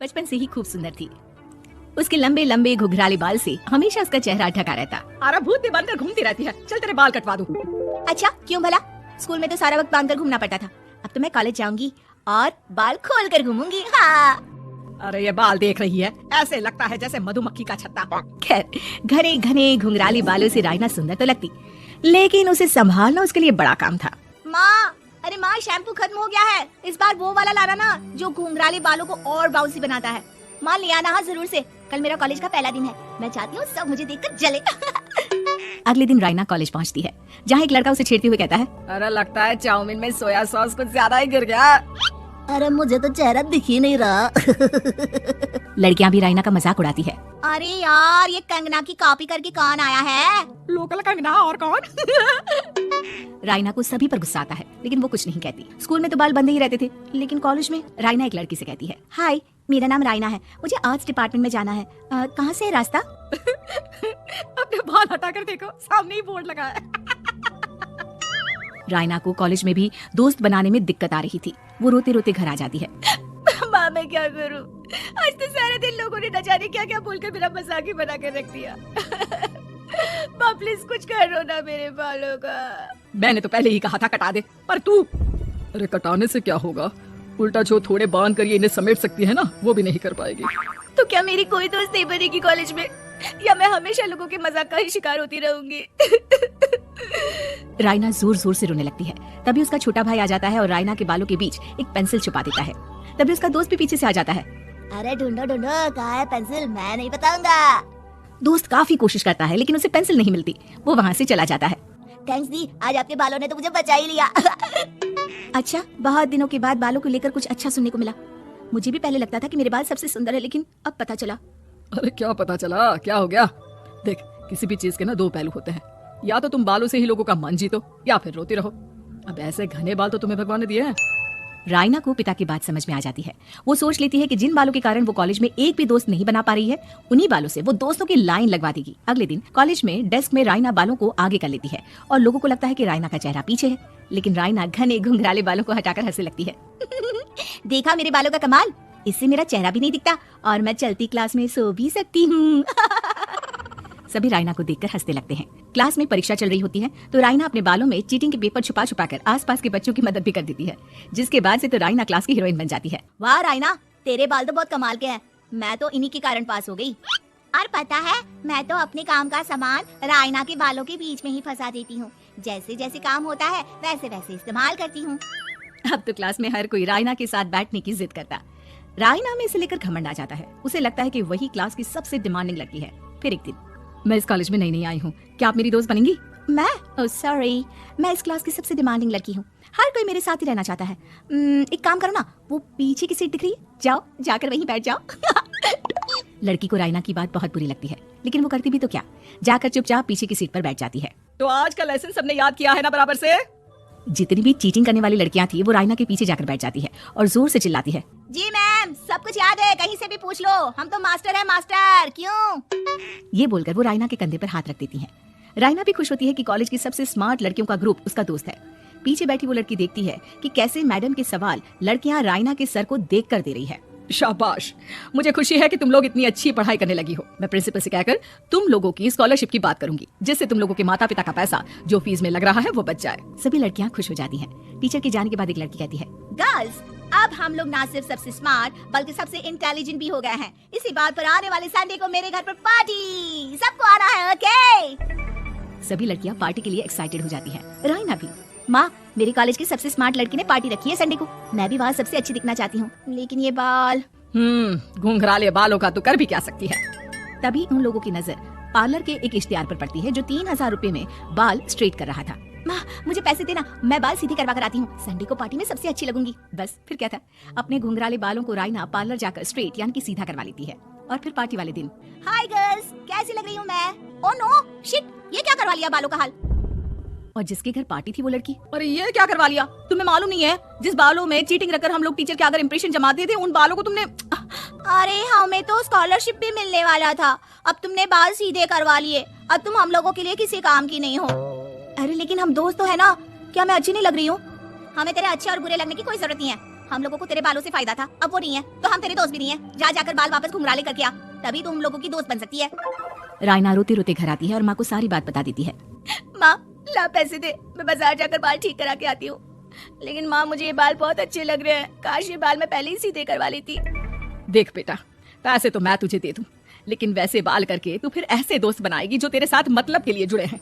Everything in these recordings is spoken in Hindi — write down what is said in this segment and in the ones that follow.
बचपन से ही खूब सुंदर थी। उसके लंबे लंबे घुघराले बाल से हमेशा उसका चेहरा ढका रहता। अरे भूत भी बनकर घूमती रहती है, चल तेरे बाल कटवा दूं। अच्छा क्यों भला? स्कूल में तो सारा वक्त बांधकर घूमना पड़ता था। अब तो मैं कॉलेज जाऊंगी और बाल खोल कर घूमूंगी। हाँ। अरे ये बाल देख रही है, ऐसे लगता है जैसे मधुमक्खी का छत्ता। खैर, घने घने घुंघराले बालों से रायना सुंदर तो लगती, लेकिन उसे संभालना उसके लिए बड़ा काम था। माँ, अरे माँ, शैम्पू खत्म हो गया है, इस बार वो वाला लाना ना जो घुंघराले बालों को और बाउंसी बनाता है। माँ ले आना हाँ जरूर से, कल मेरा कॉलेज का पहला दिन है, मैं चाहती हूँ सब मुझे देखकर जले। अगले दिन रायना कॉलेज पहुँचती है, जहाँ एक लड़का उसे छेड़ते हुए कहता है, अरे लगता है चाउमीन में सोया सॉस कुछ ज्यादा ही गिर गया। अरे मुझे तो चेहरा दिख ही नहीं रहा। लड़कियां भी रायना का मजाक उड़ाती है। अरे यार, ये कंगना की कॉपी करके कौन आया है? लोकल कंगना और कौन? रायना को सभी पर गुस्सा आता है, लेकिन वो कुछ नहीं कहती। स्कूल में तो बाल बंदे ही रहते थे, लेकिन कॉलेज में रायना एक लड़की से कहती है, हाय मेरा नाम रायना है, मुझे आर्ट्स डिपार्टमेंट में जाना है, कहाँ से है रास्ता? अपने बाल हटाकर देखो, सामने ही बोर्ड लगा है। रायना को कॉलेज में भी दोस्त बनाने में दिक्कत आ रही थी। वो रोते रोते घर आ जाती है। माँ मैं क्या करूँ? आज तो सारे दिन लोगों ने न जाने क्या क्या बोलकर मेरा मजाक ही बना कर रख दिया। माँ प्लीज कुछ करो ना मेरे बालों का। मैंने तो पहले ही कहा था कटा दे, पर तू। अरे कटाने से क्या होगा, उल्टा जो थोड़े बांध कर ये इन्हें समेट सकती है ना, वो भी नहीं कर पाएगी। तो क्या मेरी कोई दोस्त नहीं बनेगी कॉलेज में, या मैं हमेशा लोगों के मजाक का ही शिकार होती रहूंगी? रायना जोर जोर से रोने लगती है। तभी उसका छोटा भाई आ जाता है और रायना के बालों के बीच एक पेंसिल छुपा देता है। तभी उसका दोस्त भी पीछे से आ जाता है। अरे ढूंढो ढूंढो, कहाँ है पेंसिल, मैं नहीं बताऊंगा। दोस्त काफी कोशिश करता है, लेकिन उसे पेंसिल नहीं मिलती। वो वहाँ से चला जाता है। थैंक्स दी, आज आपके बालों ने तो मुझे बचा ही लिया। अच्छा, बहुत दिनों के बाद बालों को लेकर कुछ अच्छा सुनने को मिला। मुझे भी पहले लगता था कि मेरे बाल सबसे सुंदर है, लेकिन अब पता चला। अरे क्या पता चला, क्या हो गया? देख, किसी भी चीज के ना दो पहलू होते हैं, या तो तुम बालों से ही लोगों का मन जीतो, या फिर रोती रहो। अब ऐसे घने बाल तो तुम्हें भगवान ने दिए हैं। रायना को पिता की बात समझ में आ जाती है। वो सोच लेती है कि जिन बालों के कारण वो कॉलेज में एक भी दोस्त नहीं बना पा रही है, उन्हीं बालों से वो दोस्तों की लाइन लगवा देगी। अगले दिन कॉलेज में डेस्क में रायना बालों को आगे कर लेती है और लोगों को लगता है कि रायना का चेहरा पीछे है, लेकिन रायना घने घुंघराले बालों को हटाकर हंसने लगती है। देखा मेरे बालों का कमाल, इससे मेरा चेहरा भी नहीं दिखता और मैं चलती क्लास में सो भी सकती हूँ। सभी रायना को देखकर हंसने लगते हैं। क्लास में परीक्षा चल रही होती है, तो रायना अपने बालों में चीटिंग के पेपर छुपा छुपा कर आसपास के बच्चों की मदद भी कर देती है, जिसके बाद से तो रायना क्लास की हीरोइन बन जाती है। वाह रायना, तेरे बाल तो बहुत कमाल के हैं, मैं तो इन्हीं के कारण पास हो गई। और पता है, मैं तो अपने काम का सामान रायना के बालों के बीच में ही फंसा देती हूँ। जैसे जैसे काम होता है वैसे वैसे इस्तेमाल करती हूँ। अब तो क्लास में हर कोई रायना के साथ बैठने की जिद करता। रायना में इसे लेकर घमंड आ जाता है। उसे लगता है कि वही क्लास की सबसे डिमांडिंग लड़की है। फिर एक दिन, मैं इस कॉलेज में नई आई हूँ, क्या आप मेरी दोस्त बनेंगी? मैं? ओह सॉरी, मैं इस क्लास की सबसे डिमांडिंग लड़की हूँ, हर कोई मेरे साथ ही रहना चाहता है। एक काम करो ना, वो पीछे की सीट दिख रही है, जाओ जाकर वहीं बैठ जाओ। लड़की को रायना की बात बहुत बुरी लगती है, लेकिन वो करती भी तो क्या, जाकर चुपचाप पीछे की सीट पर बैठ जाती है। तो आज का लेसन सबने याद किया है ना बराबर से? जितनी भी चीटिंग करने वाली लड़कियां थी, वो रायना के पीछे जाकर बैठ जाती है और जोर से चिल्लाती है, जी मैम, सब कुछ याद है, कहीं से भी पूछ लो, हम तो मास्टर है मास्टर, क्यों? ये बोलकर वो रायना के कंधे पर हाथ रख देती हैं। रायना भी खुश होती है कि कॉलेज की सबसे स्मार्ट लड़कियों का ग्रुप उसका दोस्त है। पीछे बैठी वो लड़की देखती है कि कैसे मैडम के सवाल लड़कियां रायना के सर को देख कर दे रही है। शाबाश, मुझे खुशी है कि तुम लोग इतनी अच्छी पढ़ाई करने लगी हो। मैं प्रिंसिपल से कहकर तुम लोगों की स्कॉलरशिप की बात करूंगी, जिससे तुम लोगों के माता पिता का पैसा जो फीस में लग रहा है वो बच जाए। सभी लड़कियां खुश हो जाती हैं। टीचर के जाने के बाद एक लड़की कहती है, गर्ल्स, अब हम लोग ना सिर्फ सबसे स्मार्ट बल्कि सबसे इंटेलिजेंट भी हो गए हैं। इसी बात पर आने वाले संडे को मेरे घर पर पार्टी, सबको आना है, ओके? सभी लड़कियां पार्टी के लिए एक्साइटेड हो जाती हैं। रायना भी। माँ, मेरे कॉलेज की सबसे स्मार्ट लड़की ने पार्टी रखी है संडे को, मैं भी वहाँ सबसे अच्छी दिखना चाहती हूँ, लेकिन ये बाल। घुंघराले बालों का तो कर भी क्या सकती है। तभी उन लोगों की नजर पार्लर के एक इश्तिहार पर पड़ती है, जो 3000 रुपए में बाल स्ट्रेट कर रहा था। माँ, मुझे पैसे देना, मैं बाल सीधे करवा कर आती हूँ, संडे को पार्टी में सबसे अच्छी लगूंगी। बस फिर क्या था, अपने घुंघराले बालों को रायना पार्लर जाकर स्ट्रेट यानी कि सीधा करवा लेती है। और फिर पार्टी वाले दिन, हाय गर्ल्स, कैसी लग रही हूँ मैं? ओह नो शिट, ये क्या करवा लिया बालों का हाल? और जिसके घर पार्टी थी वो लड़की, अरे ये क्या करवा लिया? तुम्हें मालूम नहीं है, जिस बालों में चीटिंग रखकर हम लोग टीचर के अगर इंप्रेशन जमाते थे, उन बालों को तुमने। अरे हमें तो स्कॉलरशिप भी मिलने वाला था, अब तुमने बाल सीधे करवा लिए, अब तुम हम लोगों के लिए किसी काम की नहीं हो। अरे लेकिन हम दोस्त तो है ना, क्या मैं अच्छी नहीं लग रही हूँ? हमें तेरे अच्छे और बुरे लगने की कोई जरूरत नहीं है, हम लोगों को तेरे बालों से फायदा था, अब वो नहीं है तो हम तेरे दोस्त भी नहीं है। जा जाकर बाल वापस घुंघराले करके आ, तभी तुम लोगों की दोस्त बन सकती है। रायना रोते रोते घर आती है और माँ को सारी बात बता देती है। माँ ला पैसे दे, मैं बाजार जाकर बाल ठीक करा के आती हूँ। लेकिन माँ मुझे ये बाल बहुत अच्छे लग रहे हैं, काश ये बाल मैं पहले ही सीधे करवा लेती। देख बेटा, पैसे तो मैं तुझे दे दूं, लेकिन वैसे बाल करके तू फिर ऐसे दोस्त बनाएगी जो तेरे साथ मतलब के लिए जुड़े हैं।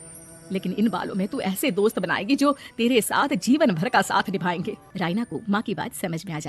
लेकिन इन बालों में तू ऐसे दोस्त बनाएगी जो तेरे साथ जीवन भर का साथ निभाएंगे। रायना को माँ की बात समझ में आ जाती।